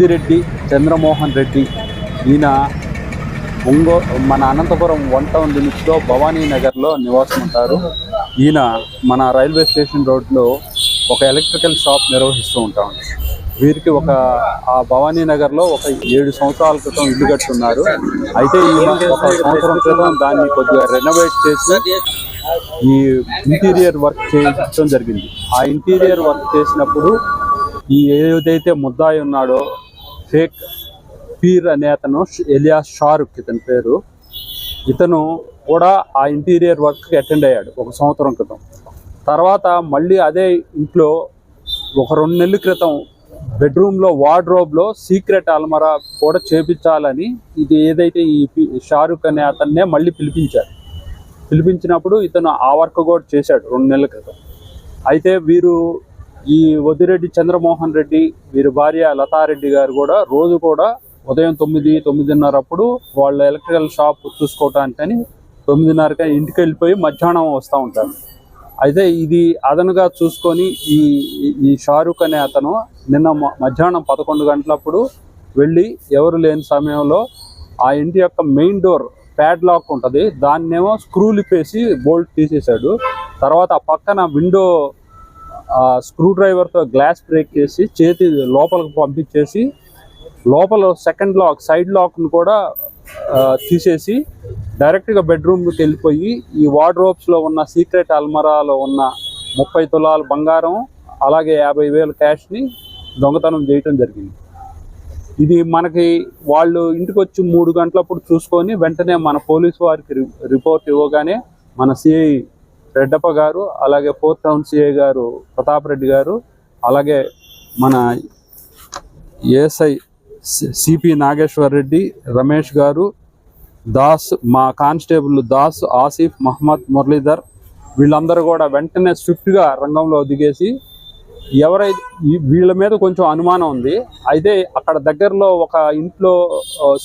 వద్దిరెడ్డి చంద్రమోహన్ రెడ్డి. ఈయన మన అనంతపురం 1 టౌన్ లిమిట్స్లో భవానీ నగర్లో నివాసం ఉంటారు. ఈయన మన రైల్వే స్టేషన్ రోడ్లో ఒక ఎలక్ట్రికల్ షాప్ నిర్వహిస్తూ ఉంటాం. వీరికి ఆ భవానీ నగర్లో ఒక 7 సంవత్సరాల క్రితం ఇల్లు కట్టున్నారు. అయితే ఈయన 1 సంవత్సరం క్రితం దాన్ని కొద్దిగా రెనోవేట్ చేసి ఈ ఇంటీరియర్ వర్క్ చేయడం జరిగింది. ఆ ఇంటీరియర్ వర్క్ చేసినప్పుడు ఏదైతే ముద్దాయి ఉన్నాడో షేక్ పీర్ అనే అతను, ఎలియాస్ షారుఖ్ ఇతని పేరు, ఇతను కూడా ఆ ఇంటీరియర్ వర్క్కి అటెండ్ అయ్యాడు 1 సంవత్సరం క్రితం. తర్వాత మళ్ళీ అదే ఇంట్లో ఒక 2 నెలల క్రితం బెడ్రూమ్లో వార్డ్రోబ్లో సీక్రెట్ అల్మరా కూడా చేపించాలని ఇది ఏదైతే ఈ షారుఖ్ అనే అతన్నే మళ్ళీ పిలిపించినప్పుడు ఇతను ఆ వర్క్ కూడా చేశాడు 2 నెలల క్రితం. అయితే వీరు ఈ వద్దిరెడ్డి చంద్రమోహన్ రెడ్డి, వీరి భార్య లతారెడ్డి గారు కూడా రోజు కూడా ఉదయం 9-9:30 అప్పుడు వాళ్ళ ఎలక్ట్రికల్ షాప్ చూసుకోవటానికని 9:30కి ఇంటికి వెళ్ళిపోయి మధ్యాహ్నం వస్తూ ఉంటారు. అయితే ఇది అదనుగా చూసుకొని ఈ షారుఖ్ అనే అతను నిన్న మధ్యాహ్నం 11 గంటలప్పుడు వెళ్ళి ఎవరు లేని సమయంలో ఆ ఇంటి యొక్క మెయిన్ డోర్ ప్యాడ్ లాక్ ఉంటుంది, దాన్నేమో స్క్రూలు ఇప్పేసి బోల్ట్ తీసేశాడు. తర్వాత ఆ పక్కన విండో స్క్రూ డ్రైవర్తో గ్లాస్ బ్రేక్ చేసి చేతి లోపలికి పంపించేసి లోపల సెకండ్ లాక్, సైడ్ లాక్ను కూడా తీసేసి డైరెక్ట్గా బెడ్రూమ్కి వెళ్ళిపోయి ఈ వార్డ్రోబ్స్లో ఉన్న సీక్రెట్ అల్మరాలో ఉన్న 30 తులాల బంగారం అలాగే 50,000 క్యాష్ని దొంగతనం చేయటం జరిగింది. ఇది మనకి వాళ్ళు ఇంటికి వచ్చి 3 గంటలప్పుడు చూసుకొని వెంటనే మన పోలీసు వారికి రిపోర్ట్ ఇవ్వగానే మన సిఐ రెడ్డప్ప గారు, అలాగే 4th టౌన్ సిఐ గారు ప్రతాప్ రెడ్డి గారు, అలాగే మన ఏఎస్ఐ సిపి నాగేశ్వర్ రెడ్డి, రమేష్ గారు, దాస్, మా కానిస్టేబుల్ దాస్, ఆసిఫ్, మహమ్మద్, మురళీధర్, వీళ్ళందరూ కూడా వెంటనే స్విఫ్ట్గా రంగంలో దిగేసి ఎవరైతే వీళ్ళ మీద కొంచెం అనుమానం ఉంది. అయితే అక్కడ దగ్గరలో ఒక ఇంట్లో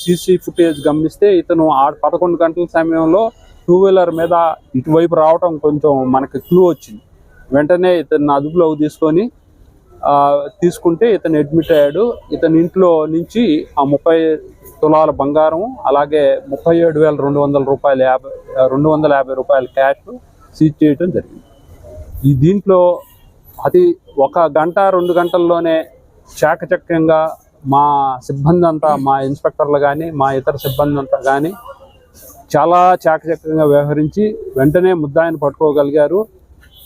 సీసీ ఫుటేజ్ గమనిస్తే ఇతను 11 గంటల సమయంలో 2 వీలర్ మీద ఇటువైపు రావటం కొంచెం మనకి క్లూ వచ్చింది. వెంటనే ఇతను అదుపులోకి తీసుకుంటే ఇతను అడ్మిట్ అయ్యాడు. ఇతని ఇంట్లో నుంచి ఆ 30 తులాల బంగారం అలాగే 37,250 రూపాయల క్యాష్ సీజ్ చేయడం జరిగింది. దీంట్లో అది 1 గంట 2 గంటల్లోనే చాకచక్యంగా మా సిబ్బంది అంతా, మా ఇన్స్పెక్టర్లు కానీ మా ఇతర సిబ్బంది అంతా కానీ చాలా చాకచక్యంగా వ్యవహరించి వెంటనే ముద్దాయిని పట్టుకోగలిగారు.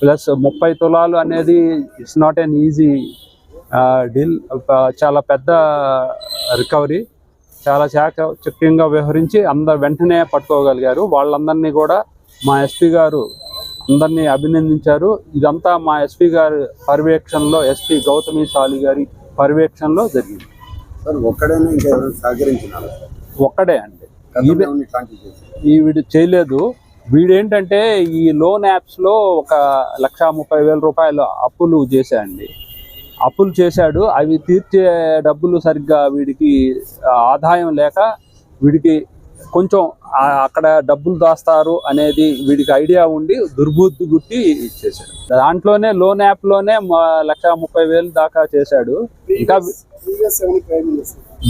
ప్లస్ 30 తులాలు అనేది it's not an easy deal, చాలా పెద్ద రికవరీ. చాలా చాకచక్యంగా వ్యవహరించి వెంటనే పట్టుకోగలిగారు. వాళ్ళందరినీ కూడా మా ఎస్పీ గారు అందరినీ అభినందించారు. ఇదంతా మా ఎస్పీ గారి పర్యవేక్షణలో, ఎస్పీ గౌతమి సాలి గారి పర్యవేక్షణలో జరిగింది. ఒక్కడే అండి, వీడు చేయలేదు. వీడేంటంటే ఈ లోన్ యాప్స్లో 1,30,000 రూపాయలు అప్పులు చేశాడు. అవి తీర్చే డబ్బులు సరిగ్గా వీడికి ఆదాయం లేక వీడికి కొంచెం అక్కడ డబ్బులు దాస్తారు అనేది వీడికి ఐడియా ఉండి దుర్బుద్ధి గుట్టి ఇచ్చేసాడు. దాంట్లోనే లోన్ యాప్లోనే 1,30,000 దాకా చేశాడు. ఇంకా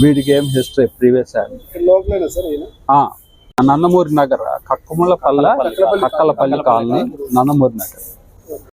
వీడికి ఏం history previous Nandamuri Nagar, Kakkalapalli colony, Nandamuri Nagar.